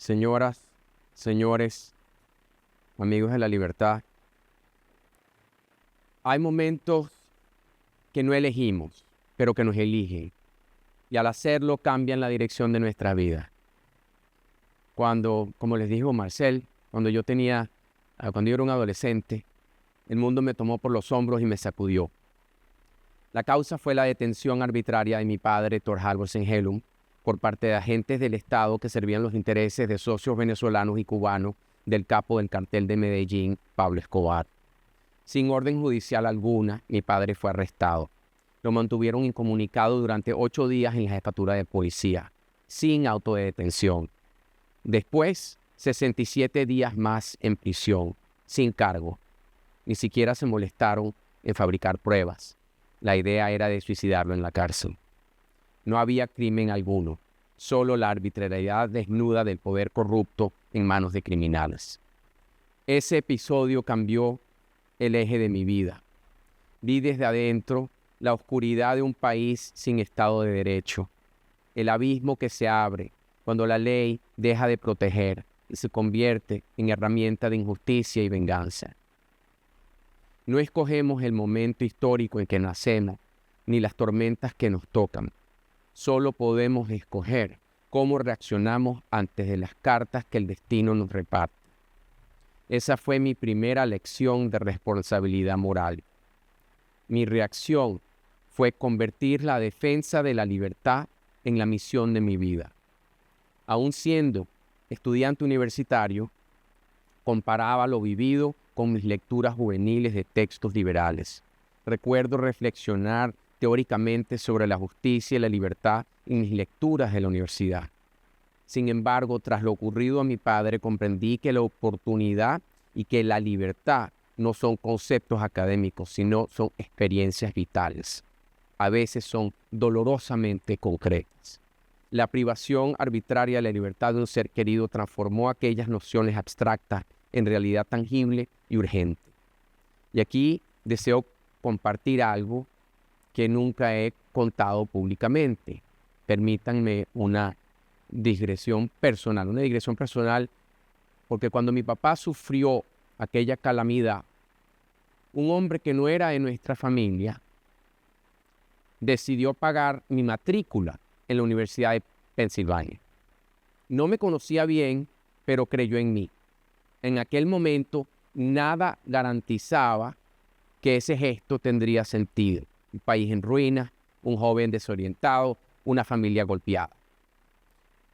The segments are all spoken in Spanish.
Señoras, señores, amigos de la libertad, hay momentos que no elegimos, pero que nos eligen. Y al hacerlo cambian la dirección de nuestra vida. Como les dijo Marcel, cuando yo era un adolescente, el mundo me tomó por los hombros y me sacudió. La causa fue la detención arbitraria de mi padre, Thor Halvorsen Hellum, por parte de agentes del Estado que servían los intereses de socios venezolanos y cubanos del capo del cartel de Medellín, Pablo Escobar. Sin orden judicial alguna, mi padre fue arrestado. Lo mantuvieron incomunicado durante 8 días en la jefatura de policía, sin auto de detención. Después, 67 días más en prisión, sin cargo. Ni siquiera se molestaron en fabricar pruebas. La idea era de suicidarlo en la cárcel. No había crimen alguno, solo la arbitrariedad desnuda del poder corrupto en manos de criminales. Ese episodio cambió el eje de mi vida. Vi desde adentro la oscuridad de un país sin Estado de Derecho, el abismo que se abre cuando la ley deja de proteger y se convierte en herramienta de injusticia y venganza. No escogemos el momento histórico en que nacemos, ni las tormentas que nos tocan. Solo podemos escoger cómo reaccionamos ante las cartas que el destino nos reparte. Esa fue mi primera lección de responsabilidad moral. Mi reacción fue convertir la defensa de la libertad en la misión de mi vida. Aún siendo estudiante universitario, comparaba lo vivido con mis lecturas juveniles de textos liberales. Recuerdo reflexionar teóricamente sobre la justicia y la libertad en mis lecturas de la universidad. Sin embargo, tras lo ocurrido a mi padre, comprendí que la oportunidad y que la libertad no son conceptos académicos, sino son experiencias vitales. A veces son dolorosamente concretas. La privación arbitraria de la libertad de un ser querido transformó aquellas nociones abstractas en realidad tangible y urgente. Y aquí deseo compartir algo que nunca he contado públicamente. Permítanme una digresión personal porque cuando mi papá sufrió aquella calamidad, un hombre que no era de nuestra familia decidió pagar mi matrícula en la Universidad de Pensilvania. No me conocía bien, pero creyó en mí. En aquel momento, nada garantizaba que ese gesto tendría sentido. Un país en ruinas, un joven desorientado, una familia golpeada.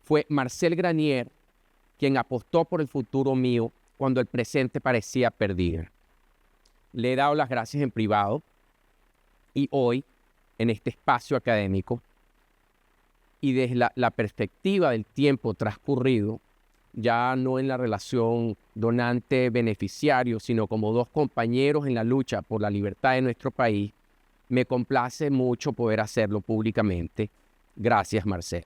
Fue Marcel Granier quien apostó por el futuro mío cuando el presente parecía perdido. Le he dado las gracias en privado y hoy, en este espacio académico, y desde la perspectiva del tiempo transcurrido, ya no en la relación donante-beneficiario, sino como dos compañeros en la lucha por la libertad de nuestro país, me complace mucho poder hacerlo públicamente. Gracias, Marcel.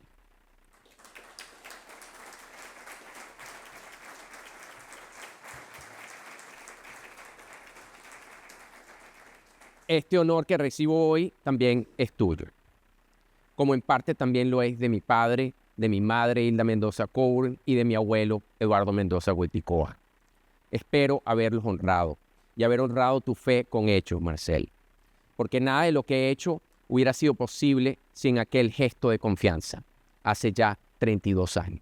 Este honor que recibo hoy también es tuyo, como en parte también lo es de mi padre, de mi madre Hilda Mendoza Coburn y de mi abuelo Eduardo Mendoza Huiticoa. Espero haberlos honrado y haber honrado tu fe con hechos, Marcel, porque nada de lo que he hecho hubiera sido posible sin aquel gesto de confianza, hace ya 32 años.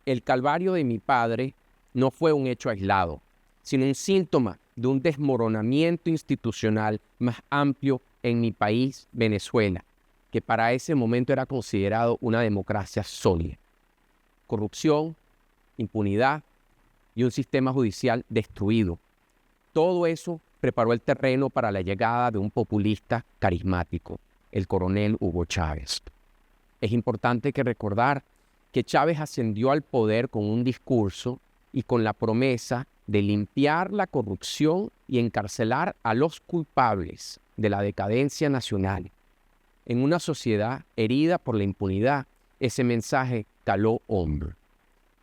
El calvario de mi padre no fue un hecho aislado, sino un síntoma de un desmoronamiento institucional más amplio en mi país, Venezuela, que para ese momento era considerado una democracia sólida. Corrupción, impunidad y un sistema judicial destruido. Todo eso preparó el terreno para la llegada de un populista carismático, el coronel Hugo Chávez. Es importante recordar que Chávez ascendió al poder con un discurso y con la promesa de limpiar la corrupción y encarcelar a los culpables de la decadencia nacional. En una sociedad herida por la impunidad, ese mensaje caló hondo.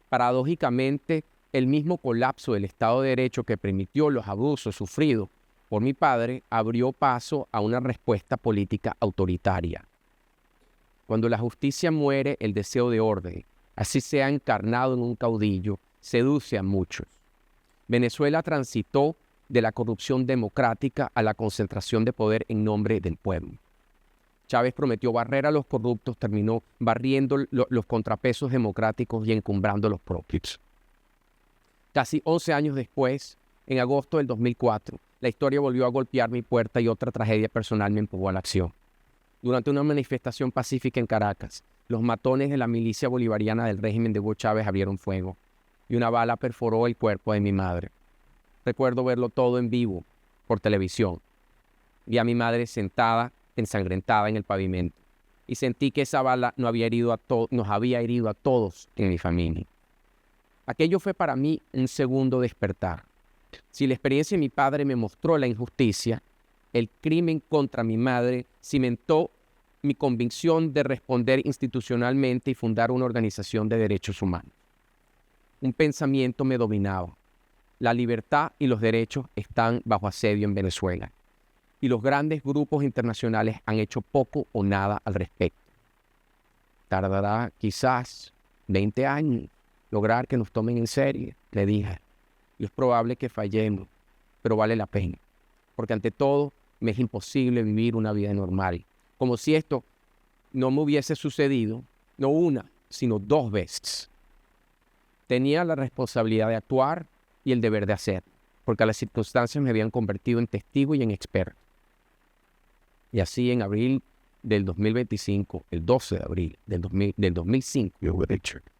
Paradójicamente, el mismo colapso del Estado de Derecho que permitió los abusos sufridos por mi padre abrió paso a una respuesta política autoritaria. Cuando la justicia muere, el deseo de orden, así sea encarnado en un caudillo, seduce a muchos. Venezuela transitó de la corrupción democrática a la concentración de poder en nombre del pueblo. Chávez prometió barrer a los corruptos, terminó barriendo los contrapesos democráticos y encumbrando los propios. Casi 11 años después, en agosto del 2004, la historia volvió a golpear mi puerta y otra tragedia personal me empujó a la acción. Durante una manifestación pacífica en Caracas, los matones de la milicia bolivariana del régimen de Hugo Chávez abrieron fuego y una bala perforó el cuerpo de mi madre. Recuerdo verlo todo en vivo, por televisión. Vi a mi madre sentada, ensangrentada en el pavimento, y sentí que esa bala nos había herido a todos en mi familia. Aquello fue para mí un segundo despertar. Si la experiencia de mi padre me mostró la injusticia, el crimen contra mi madre cimentó mi convicción de responder institucionalmente y fundar una organización de derechos humanos. Un pensamiento me dominaba. La libertad y los derechos están bajo asedio en Venezuela y los grandes grupos internacionales han hecho poco o nada al respecto. Tardará quizás 20 años lograr que nos tomen en serio, le dije. Y es probable que fallemos, pero vale la pena, porque ante todo me es imposible vivir una vida normal, como si esto no me hubiese sucedido, no una, sino 2 veces. Tenía la responsabilidad de actuar y el deber de hacer, porque las circunstancias me habían convertido en testigo y en experto. Y así en abril del 2025, el 12 de abril del 2005,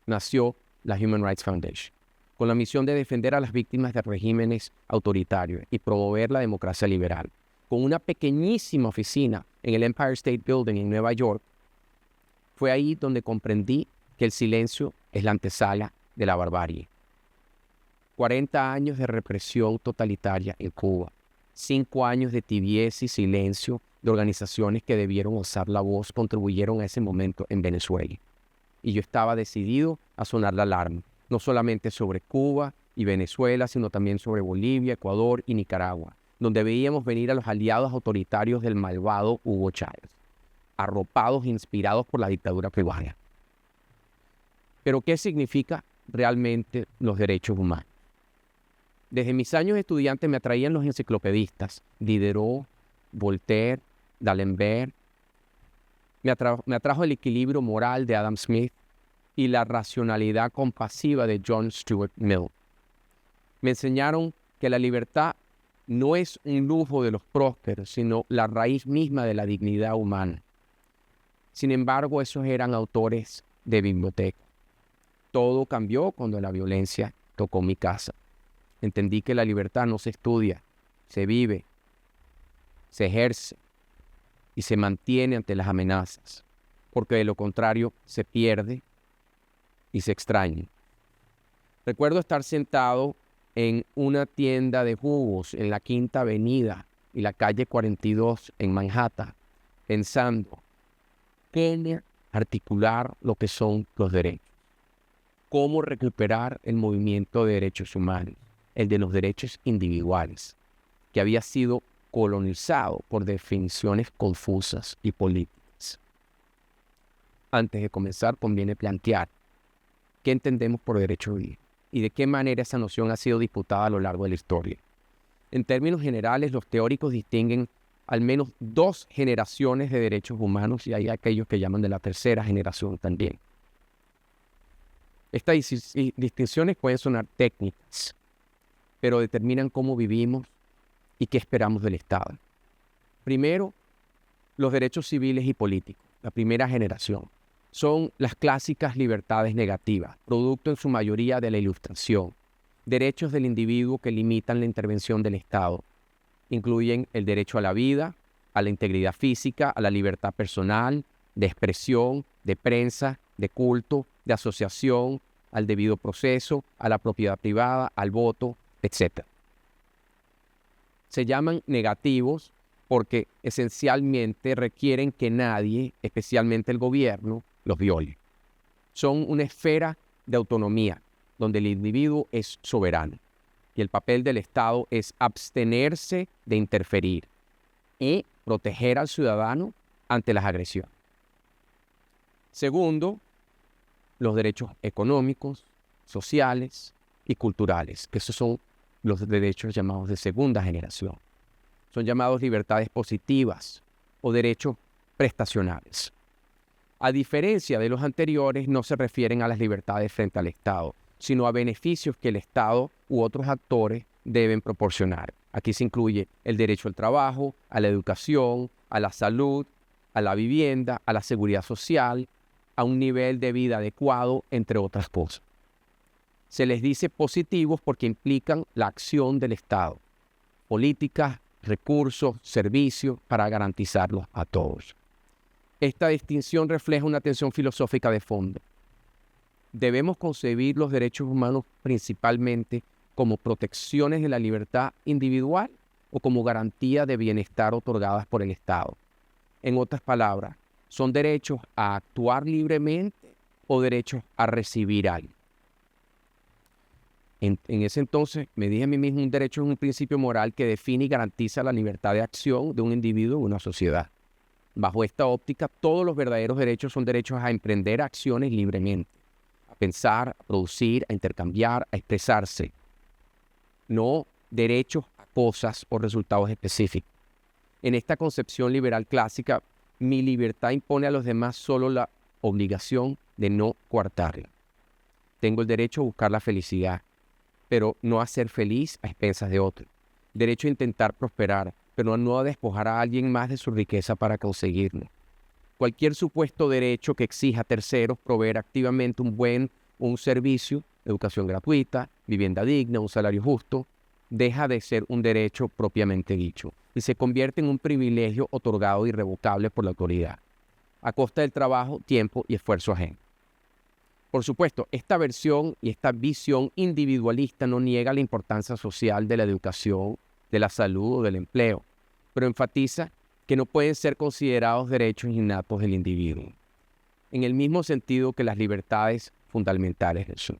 nació la Human Rights Foundation, con la misión de defender a las víctimas de regímenes autoritarios y promover la democracia liberal. Con una pequeñísima oficina en el Empire State Building en Nueva York, fue ahí donde comprendí que el silencio es la antesala de la barbarie. 40 años de represión totalitaria en Cuba, 5 años de tibieza y silencio de organizaciones que debieron alzar la voz contribuyeron a ese momento en Venezuela. Y yo estaba decidido a sonar la alarma, no solamente sobre Cuba y Venezuela, sino también sobre Bolivia, Ecuador y Nicaragua, donde veíamos venir a los aliados autoritarios del malvado Hugo Chávez, arropados e inspirados por la dictadura cubana. Pero, ¿qué significa realmente los derechos humanos? Desde mis años de estudiante me atraían los enciclopedistas, Diderot, Voltaire, D'Alembert. Me atrajo el equilibrio moral de Adam Smith y la racionalidad compasiva de John Stuart Mill. Me enseñaron que la libertad no es un lujo de los prósperos, sino la raíz misma de la dignidad humana. Sin embargo, esos eran autores de biblioteca. Todo cambió cuando la violencia tocó mi casa. Entendí que la libertad no se estudia, se vive, se ejerce y se mantiene ante las amenazas, porque de lo contrario se pierde y se extraña. Recuerdo estar sentado en una tienda de jugos en la Quinta Avenida y la calle 42 en Manhattan, pensando cómo articular lo que son los derechos, cómo recuperar el movimiento de derechos humanos, el de los derechos individuales, que había sido colonizado por definiciones confusas y políticas. Antes de comenzar, conviene plantear qué entendemos por derecho a vivir y de qué manera esa noción ha sido disputada a lo largo de la historia. En términos generales, los teóricos distinguen al menos 2 generaciones de derechos humanos y hay aquellos que llaman de la tercera generación también. Estas distinciones pueden sonar técnicas, pero determinan cómo vivimos y qué esperamos del Estado. Primero, los derechos civiles y políticos, la primera generación. Son las clásicas libertades negativas, producto en su mayoría de la Ilustración. Derechos del individuo que limitan la intervención del Estado. Incluyen el derecho a la vida, a la integridad física, a la libertad personal, de expresión, de prensa, de culto, de asociación, al debido proceso, a la propiedad privada, al voto, etc. Se llaman negativos porque esencialmente requieren que nadie, especialmente el gobierno, los viole. Son una esfera de autonomía donde el individuo es soberano y el papel del Estado es abstenerse de interferir y proteger al ciudadano ante las agresiones. Segundo, los derechos económicos, sociales y culturales, que esos son los derechos llamados de segunda generación. Son llamados libertades positivas o derechos prestacionales. A diferencia de los anteriores, no se refieren a las libertades frente al Estado, sino a beneficios que el Estado u otros actores deben proporcionar. Aquí se incluye el derecho al trabajo, a la educación, a la salud, a la vivienda, a la seguridad social, a un nivel de vida adecuado, entre otras cosas. Se les dice positivos porque implican la acción del Estado, políticas, recursos, servicios para garantizarlos a todos. Esta distinción refleja una tensión filosófica de fondo. Debemos concebir los derechos humanos principalmente como protecciones de la libertad individual o como garantía de bienestar otorgadas por el Estado. En otras palabras, ¿son derechos a actuar libremente o derechos a recibir algo? En ese entonces me dije a mí mismo, un derecho es un principio moral que define y garantiza la libertad de acción de un individuo en una sociedad. Bajo esta óptica, todos los verdaderos derechos son derechos a emprender acciones libremente, a pensar, a producir, a intercambiar, a expresarse. No derechos a cosas o resultados específicos. En esta concepción liberal clásica, mi libertad impone a los demás solo la obligación de no coartarla. Tengo el derecho a buscar la felicidad, pero no a ser feliz a expensas de otro. Derecho a intentar prosperar, pero no a despojar a alguien más de su riqueza para conseguirlo. Cualquier supuesto derecho que exija a terceros proveer activamente un servicio, educación gratuita, vivienda digna, un salario justo, deja de ser un derecho propiamente dicho y se convierte en un privilegio otorgado irrevocable por la autoridad, a costa del trabajo, tiempo y esfuerzo ajeno. Por supuesto, esta versión y esta visión individualista no niega la importancia social de la educación, de la salud o del empleo, pero enfatiza que no pueden ser considerados derechos innatos del individuo, en el mismo sentido que las libertades fundamentales del son.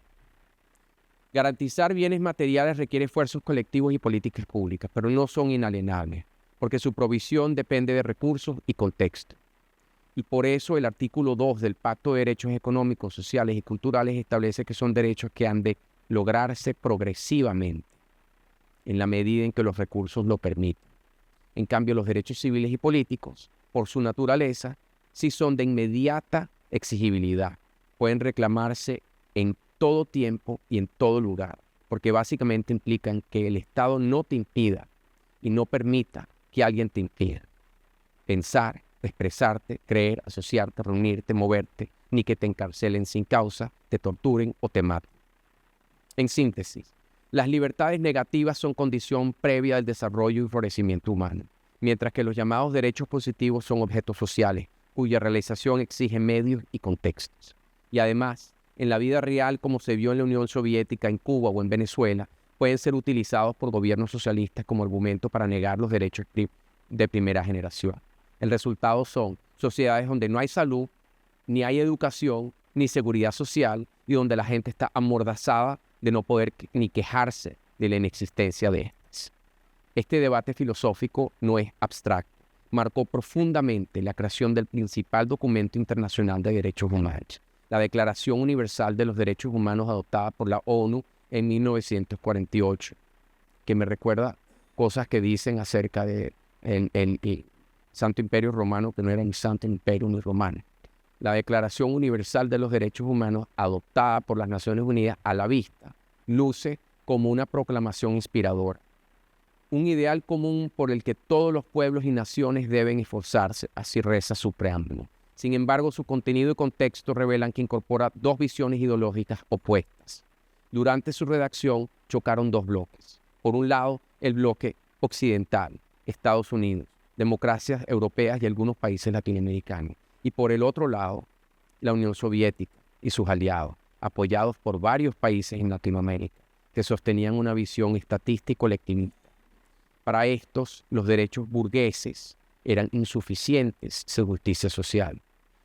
Garantizar bienes materiales requiere esfuerzos colectivos y políticas públicas, pero no son inalienables, porque su provisión depende de recursos y contexto. Y por eso el artículo 2 del Pacto de Derechos Económicos, Sociales y Culturales establece que son derechos que han de lograrse progresivamente, en la medida en que los recursos lo permitan. En cambio, los derechos civiles y políticos, por su naturaleza, sí son de inmediata exigibilidad. Pueden reclamarse en todo tiempo y en todo lugar, porque básicamente implican que el Estado no te impida y no permita que alguien te impida pensar, expresarte, creer, asociarte, reunirte, moverte, ni que te encarcelen sin causa, te torturen o te maten. En síntesis, las libertades negativas son condición previa del desarrollo y florecimiento humano, mientras que los llamados derechos positivos son objetos sociales, cuya realización exige medios y contextos. Y además, en la vida real, como se vio en la Unión Soviética, en Cuba o en Venezuela, pueden ser utilizados por gobiernos socialistas como argumento para negar los derechos de primera generación. El resultado son sociedades donde no hay salud, ni hay educación, ni seguridad social, y donde la gente está amordazada de no poder ni quejarse de la inexistencia de estas. Este debate filosófico no es abstracto. Marcó profundamente la creación del principal documento internacional de derechos humanos, la Declaración Universal de los Derechos Humanos adoptada por la ONU en 1948, que me recuerda cosas que dicen acerca de el Santo Imperio Romano, que no era ni Santo Imperio ni Romano. La Declaración Universal de los Derechos Humanos, adoptada por las Naciones Unidas a la vista, luce como una proclamación inspiradora, un ideal común por el que todos los pueblos y naciones deben esforzarse, así reza su preámbulo. Sin embargo, su contenido y contexto revelan que incorpora dos visiones ideológicas opuestas. Durante su redacción chocaron dos bloques. Por un lado, el bloque occidental, Estados Unidos, democracias europeas y algunos países latinoamericanos. Y por el otro lado, la Unión Soviética y sus aliados, apoyados por varios países en Latinoamérica, que sostenían una visión estatista y colectivista. Para estos, los derechos burgueses eran insuficientes sin justicia social.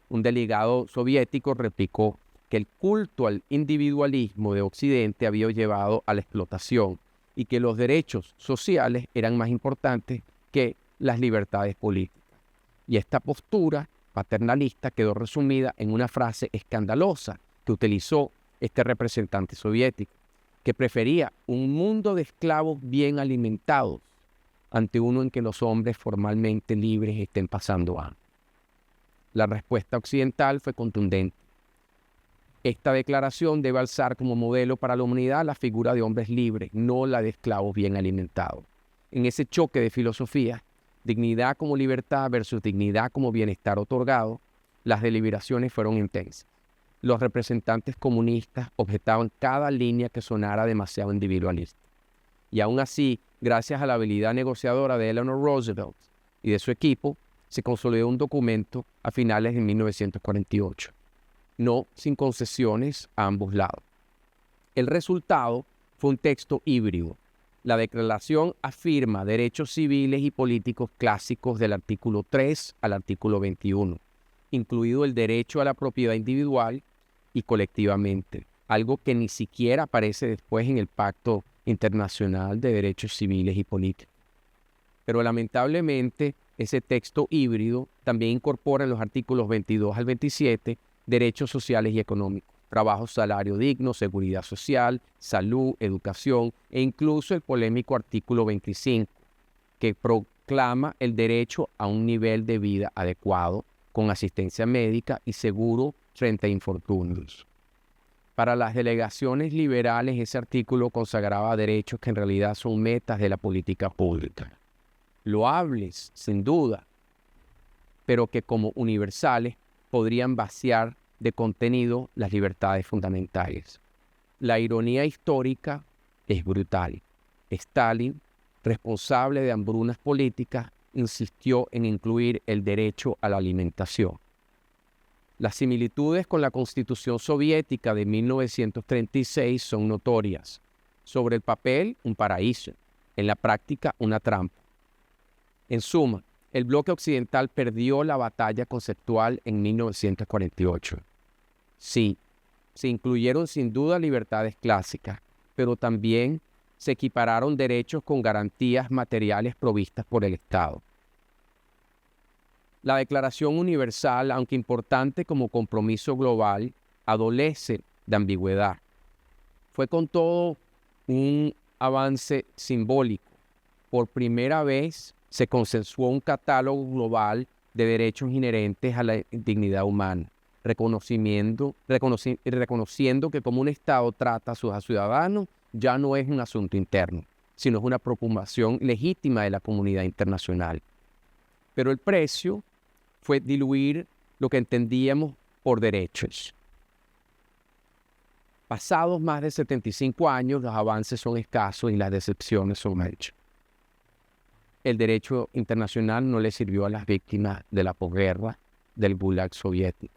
Un delegado soviético replicó que el culto al individualismo de Occidente había llevado a la explotación y que los derechos sociales eran más importantes que las libertades políticas. Y esta postura paternalista quedó resumida en una frase escandalosa que que utilizó este representante soviético, que prefería un mundo de esclavos bien alimentados ante uno en que los hombres formalmente libres estén pasando hambre. La respuesta occidental fue contundente. Esta declaración debe alzar como modelo para la humanidad la figura de hombres libres, no la de esclavos bien alimentados. En ese choque de filosofía, dignidad como libertad versus dignidad como bienestar otorgado, las deliberaciones fueron intensas. Los representantes comunistas objetaban cada línea que sonara demasiado individualista. Y aún así, gracias a la habilidad negociadora de Eleanor Roosevelt y de su equipo, se consolidó un documento a finales de 1948. No sin concesiones a ambos lados. El resultado fue un texto híbrido. La declaración afirma derechos civiles y políticos clásicos del artículo 3 al artículo 21, incluido el derecho a la propiedad individual y colectivamente, algo que ni siquiera aparece después en el Pacto Internacional de Derechos Civiles y Políticos. Pero lamentablemente, ese texto híbrido también incorpora en los artículos 22 al 27 derechos sociales y económicos, trabajo, salario digno, seguridad social, salud, educación e incluso el polémico artículo 25, que proclama el derecho a un nivel de vida adecuado, con asistencia médica y seguro frente a infortunios. Para las delegaciones liberales, ese artículo consagraba derechos que en realidad son metas de la política pública. Loables, sin duda, pero que como universales podrían vaciar de contenido las libertades fundamentales. La ironía histórica es brutal. Stalin, responsable de hambrunas políticas, insistió en incluir el derecho a la alimentación. Las similitudes con la Constitución soviética de 1936 son notorias. Sobre el papel, un paraíso. En la práctica, una trampa. En suma, el bloque occidental perdió la batalla conceptual en 1948. Sí, se incluyeron sin duda libertades clásicas, pero también se equipararon derechos con garantías materiales provistas por el Estado. La Declaración Universal, aunque importante como compromiso global, adolece de ambigüedad. Fue con todo un avance simbólico. Por primera vez se consensuó un catálogo global de derechos inherentes a la dignidad humana, reconociendo que como un Estado trata a sus ciudadanos ya no es un asunto interno, sino es una preocupación legítima de la comunidad internacional. Pero el precio fue diluir lo que entendíamos por derechos. Pasados más de 75 años, los avances son escasos y las decepciones son hechas. El derecho internacional no le sirvió a las víctimas de la posguerra del Gulag soviético.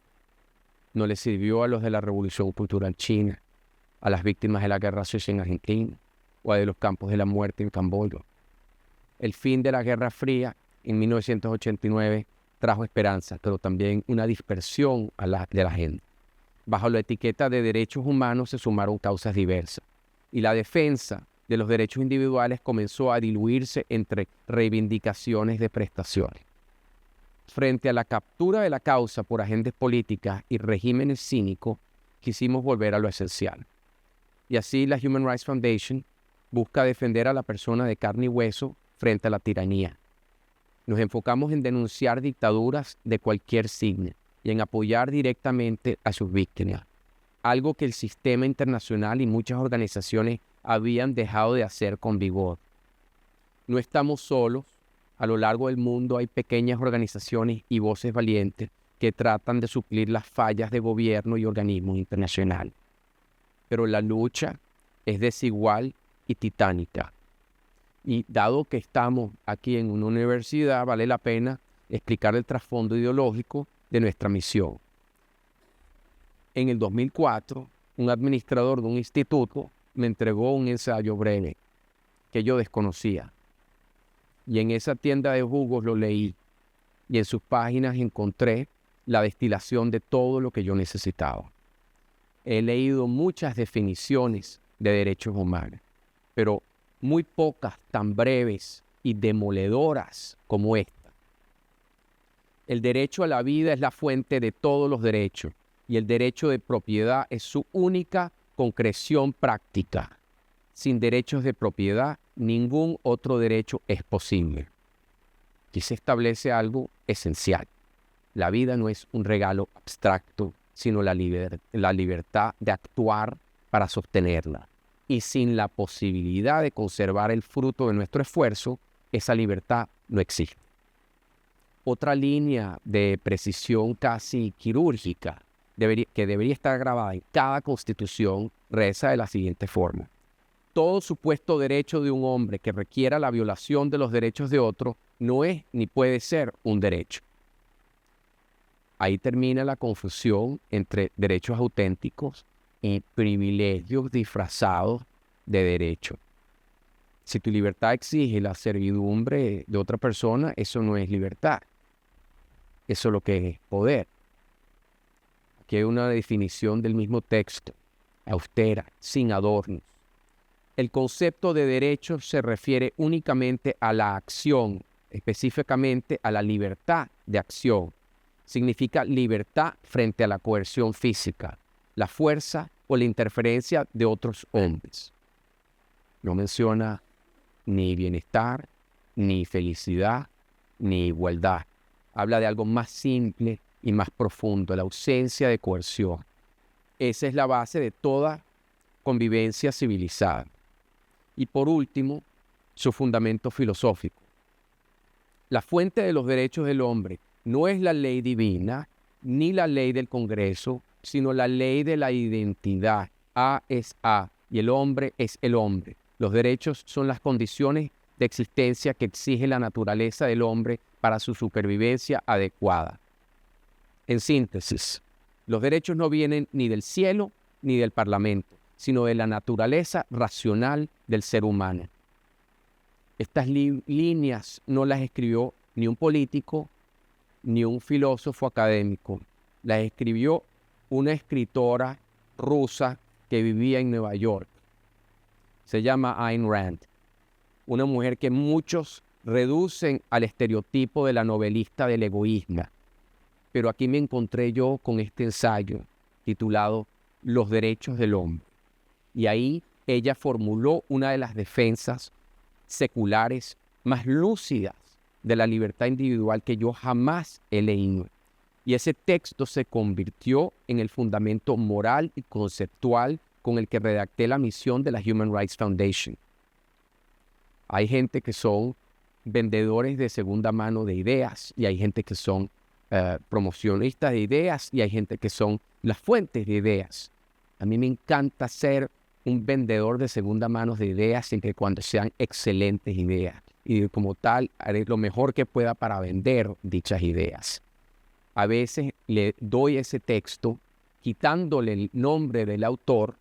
No le sirvió a los de la Revolución Cultural China, a las víctimas de la Guerra Sucia en Argentina o a de los campos de la muerte en Camboya. El fin de la Guerra Fría en 1989 trajo esperanza, pero también una dispersión de la gente. Bajo la etiqueta de derechos humanos se sumaron causas diversas y la defensa de los derechos individuales comenzó a diluirse entre reivindicaciones de prestaciones. Frente a la captura de la causa por agentes políticas y regímenes cínicos, quisimos volver a lo esencial. Y así la Human Rights Foundation busca defender a la persona de carne y hueso frente a la tiranía. Nos enfocamos en denunciar dictaduras de cualquier signo y en apoyar directamente a sus víctimas, algo que el sistema internacional y muchas organizaciones habían dejado de hacer con vigor. No estamos solos. A lo largo del mundo hay pequeñas organizaciones y voces valientes que tratan de suplir las fallas de gobierno y organismos internacionales. Pero la lucha es desigual y titánica. Y dado que estamos aquí en una universidad, vale la pena explicar el trasfondo ideológico de nuestra misión. En el 2004, un administrador de un instituto me entregó un ensayo breve que yo desconocía. Y en esa tienda de jugos lo leí. Y en sus páginas encontré la destilación de todo lo que yo necesitaba. He leído muchas definiciones de derechos humanos, pero muy pocas tan breves y demoledoras como esta. El derecho a la vida es la fuente de todos los derechos y el derecho de propiedad es su única concreción práctica. Sin derechos de propiedad, ningún otro derecho es posible. Aquí se establece algo esencial. La vida no es un regalo abstracto, sino la libertad de actuar para sostenerla. Y sin la posibilidad de conservar el fruto de nuestro esfuerzo, esa libertad no existe. Otra línea de precisión casi quirúrgica que debería estar grabada en cada constitución reza de la siguiente forma: todo supuesto derecho de un hombre que requiera la violación de los derechos de otro no es ni puede ser un derecho. Ahí termina la confusión entre derechos auténticos y privilegios disfrazados de derecho. Si tu libertad exige la servidumbre de otra persona, eso no es libertad. Eso es lo que es poder. Aquí hay una definición del mismo texto, austera, sin adornos. El concepto de derecho se refiere únicamente a la acción, específicamente a la libertad de acción. Significa libertad frente a la coerción física, la fuerza o la interferencia de otros hombres. No menciona ni bienestar, ni felicidad, ni igualdad. Habla de algo más simple y más profundo, la ausencia de coerción. Esa es la base de toda convivencia civilizada. Y por último, su fundamento filosófico. La fuente de los derechos del hombre no es la ley divina ni la ley del Congreso, sino la ley de la identidad. A es A y el hombre es el hombre. Los derechos son las condiciones de existencia que exige la naturaleza del hombre para su supervivencia adecuada. En síntesis, los derechos no vienen ni del cielo ni del parlamento, sino de la naturaleza racional del ser humano. Estas líneas no las escribió ni un político ni un filósofo académico. Las escribió una escritora rusa que vivía en Nueva York. Se llama Ayn Rand, una mujer que muchos reducen al estereotipo de la novelista del egoísmo. Pero aquí me encontré yo con este ensayo titulado Los derechos del hombre. Y ahí ella formuló una de las defensas seculares más lúcidas de la libertad individual que yo jamás he leído. Y ese texto se convirtió en el fundamento moral y conceptual con el que redacté la misión de la Human Rights Foundation. Hay gente que son vendedores de segunda mano de ideas y hay gente que son promocionistas de ideas y hay gente que son las fuentes de ideas. A mí me encanta ser un vendedor de segunda mano de ideas siempre y cuando sean excelentes ideas. Y como tal, haré lo mejor que pueda para vender dichas ideas. A veces le doy ese texto quitándole el nombre del autor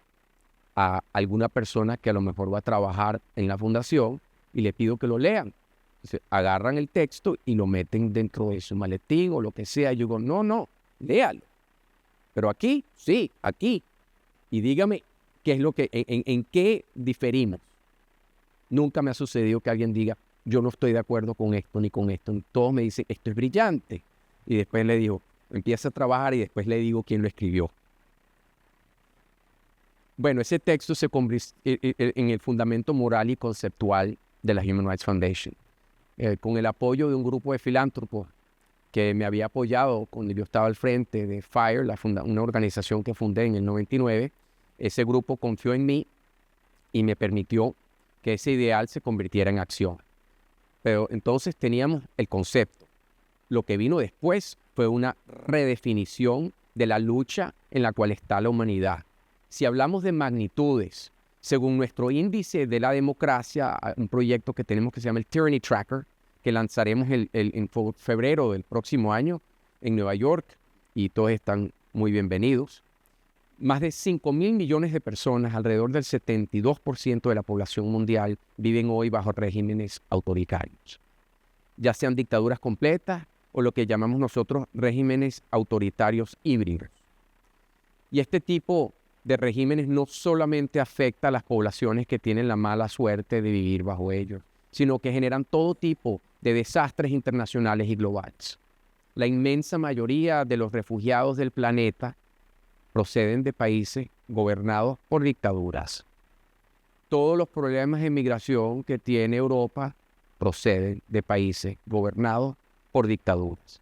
a alguna persona que a lo mejor va a trabajar en la fundación y le pido que lo lean. Entonces, agarran el texto y lo meten dentro de su maletín o lo que sea. Yo digo, no, léalo. Pero aquí, sí, aquí. Y dígame qué es lo que, en qué diferimos. Nunca me ha sucedido que alguien diga, yo no estoy de acuerdo con esto ni con esto. Todos me dicen, esto es brillante. Y después le digo, empieza a trabajar y después le digo quién lo escribió. Bueno, ese texto se convirtió en el fundamento moral y conceptual de la Human Rights Foundation. Con el apoyo de un grupo de filántropos que me había apoyado cuando yo estaba al frente de FIRE, una organización que fundé en el 99. Ese grupo confió en mí y me permitió que ese ideal se convirtiera en acción. Pero entonces teníamos el concepto. Lo que vino después fue una redefinición de la lucha en la cual está la humanidad. Si hablamos de magnitudes, según nuestro índice de la democracia, un proyecto que tenemos que se llama el Tyranny Tracker, que lanzaremos en febrero del próximo año en Nueva York, y todos están muy bienvenidos. Más de 5.000 millones de personas, alrededor del 72% de la población mundial, viven hoy bajo regímenes autoritarios, ya sean dictaduras completas o lo que llamamos nosotros regímenes autoritarios híbridos. Y este tipo de regímenes no solamente afecta a las poblaciones que tienen la mala suerte de vivir bajo ellos, sino que generan todo tipo de desastres internacionales y globales. La inmensa mayoría de los refugiados del planeta proceden de países gobernados por dictaduras. Todos los problemas de migración que tiene Europa proceden de países gobernados por dictaduras.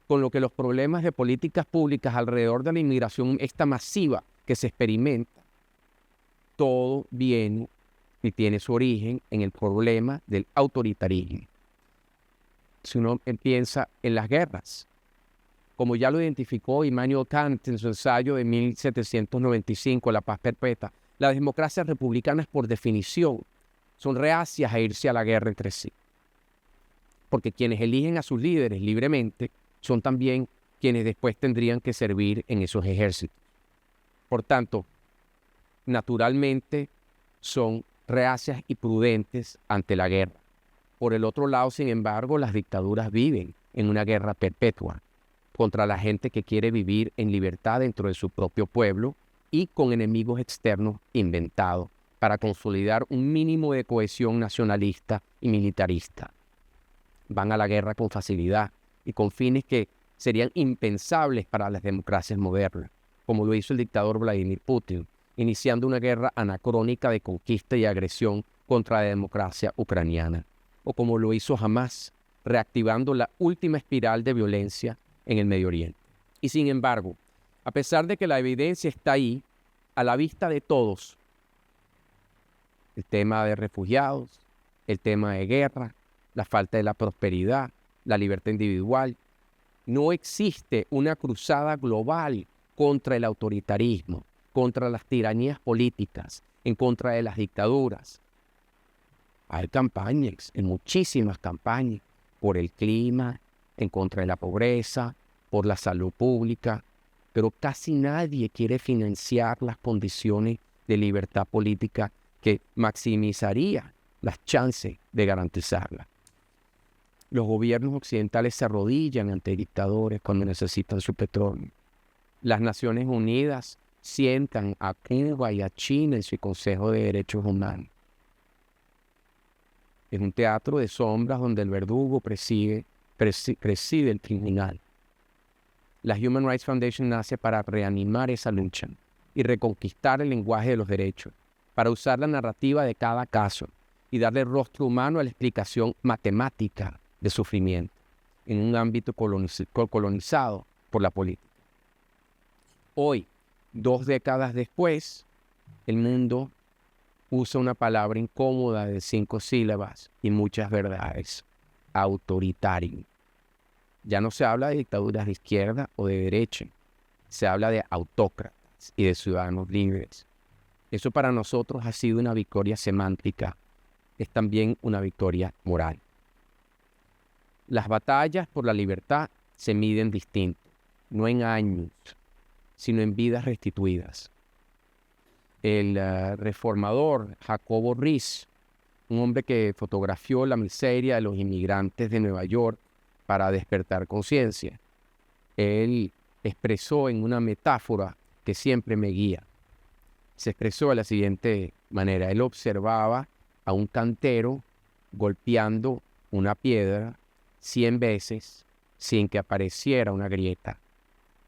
Con lo que los problemas de políticas públicas alrededor de la inmigración esta masiva que se experimenta, todo viene y tiene su origen en el problema del autoritarismo. Si uno piensa en las guerras, como ya lo identificó Immanuel Kant en su ensayo de 1795, La paz perpetua, las democracias republicanas por definición son reacias a irse a la guerra entre sí. Porque quienes eligen a sus líderes libremente son también quienes después tendrían que servir en esos ejércitos. Por tanto, naturalmente son reacias y prudentes ante la guerra. Por el otro lado, sin embargo, las dictaduras viven en una guerra perpetua contra la gente que quiere vivir en libertad dentro de su propio pueblo y con enemigos externos inventados para consolidar un mínimo de cohesión nacionalista y militarista. Van a la guerra con facilidad y con fines que serían impensables para las democracias modernas, como lo hizo el dictador Vladimir Putin, iniciando una guerra anacrónica de conquista y agresión contra la democracia ucraniana, o como lo hizo Hamás, reactivando la última espiral de violencia en el Medio Oriente. Y sin embargo, a pesar de que la evidencia está ahí, a la vista de todos, el tema de refugiados, el tema de guerra, la falta de la prosperidad, la libertad individual, no existe una cruzada global contra el autoritarismo, contra las tiranías políticas, en contra de las dictaduras. Hay campañas, en muchísimas campañas, por el clima, en contra de la pobreza, por la salud pública, pero casi nadie quiere financiar las condiciones de libertad política que maximizaría las chances de garantizarla. Los gobiernos occidentales se arrodillan ante dictadores cuando necesitan su petróleo. Las Naciones Unidas sientan a Cuba y a China en su Consejo de Derechos Humanos. Es un teatro de sombras donde el verdugo preside el criminal. La Human Rights Foundation nace para reanimar esa lucha y reconquistar el lenguaje de los derechos, para usar la narrativa de cada caso y darle rostro humano a la explicación matemática de sufrimiento en un ámbito colonizado por la política. Hoy, 2 décadas después, el mundo usa una palabra incómoda de 5 sílabas y muchas verdades: autoritario. Ya no se habla de dictaduras de izquierda o de derecha, se habla de autócratas y de ciudadanos libres. Eso para nosotros ha sido una victoria semántica, es también una victoria moral. Las batallas por la libertad se miden distinto, no en años, sino en vidas restituidas. El reformador Jacobo Riis, un hombre que fotografió la miseria de los inmigrantes de Nueva York para despertar conciencia, él expresó en una metáfora que siempre me guía. Se expresó de la siguiente manera: él observaba a un cantero golpeando una piedra 100 veces sin que apareciera una grieta,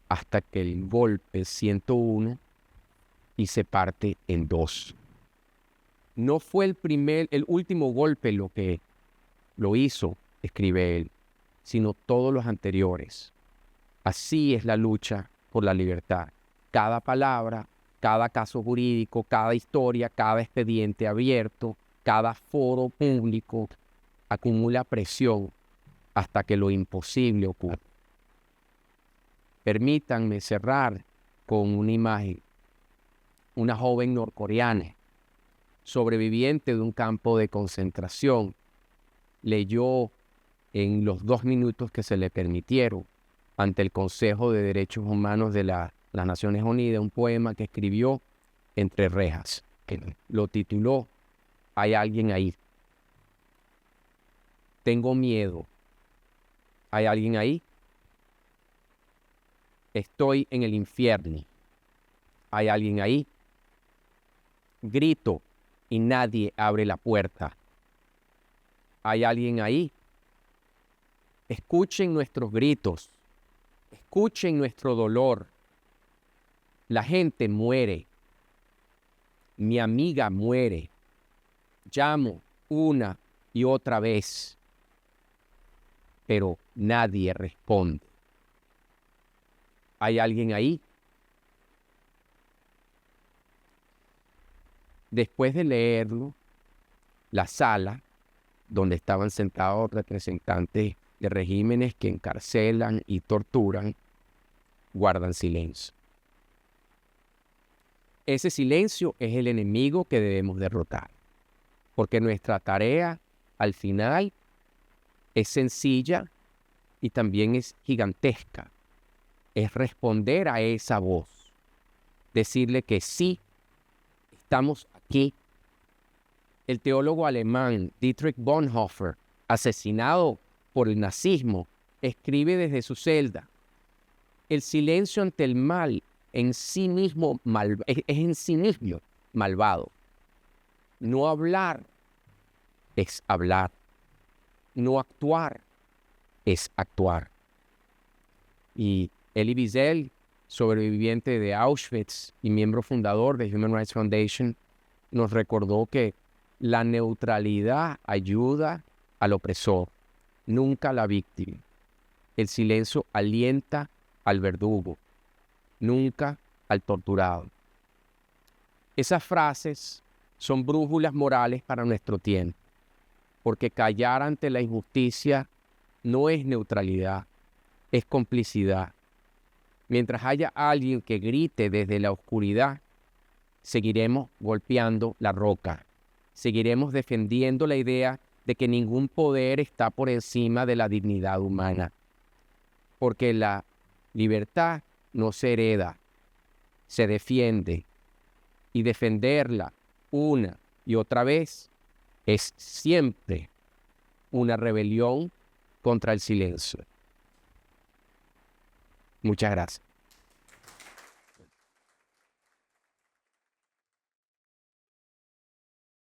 hasta que el golpe 101 y se parte en 2. No fue el último golpe lo que lo hizo, escribe él, sino todos los anteriores. Así es la lucha por la libertad. Cada palabra, cada caso jurídico, cada historia, cada expediente abierto, cada foro público acumula presión hasta que lo imposible ocurre. Permítanme cerrar con una imagen. Una joven norcoreana, sobreviviente de un campo de concentración, leyó en los 2 minutos que se le permitieron ante el Consejo de Derechos Humanos de las Naciones Unidas un poema que escribió entre rejas, que lo tituló "Hay alguien ahí". Tengo miedo. ¿Hay alguien ahí? Estoy en el infierno. ¿Hay alguien ahí? Grito y nadie abre la puerta. ¿Hay alguien ahí? Escuchen nuestros gritos. Escuchen nuestro dolor. La gente muere. Mi amiga muere. Llamo una y otra vez, pero nadie responde. ¿Hay alguien ahí? Después de leerlo, la sala donde estaban sentados representantes de regímenes que encarcelan y torturan, guardan silencio. Ese silencio es el enemigo que debemos derrotar, porque nuestra tarea al final es sencilla y también es gigantesca. Es responder a esa voz, decirle que sí, estamos aquí. El teólogo alemán Dietrich Bonhoeffer, asesinado por el nazismo, escribe desde su celda: el silencio ante el mal en sí mismo es en sí mismo malvado. No hablar es hablar. No actuar es actuar. Y Elie Wiesel, sobreviviente de Auschwitz y miembro fundador de Human Rights Foundation, nos recordó que la neutralidad ayuda al opresor, nunca a la víctima. El silencio alienta al verdugo, nunca al torturado. Esas frases son brújulas morales para nuestro tiempo, porque callar ante la injusticia no es neutralidad, es complicidad. Mientras haya alguien que grite desde la oscuridad, seguiremos golpeando la roca. Seguiremos defendiendo la idea de que ningún poder está por encima de la dignidad humana. Porque la libertad no se hereda, se defiende. Y defenderla una y otra vez es siempre una rebelión contra el silencio. Muchas gracias.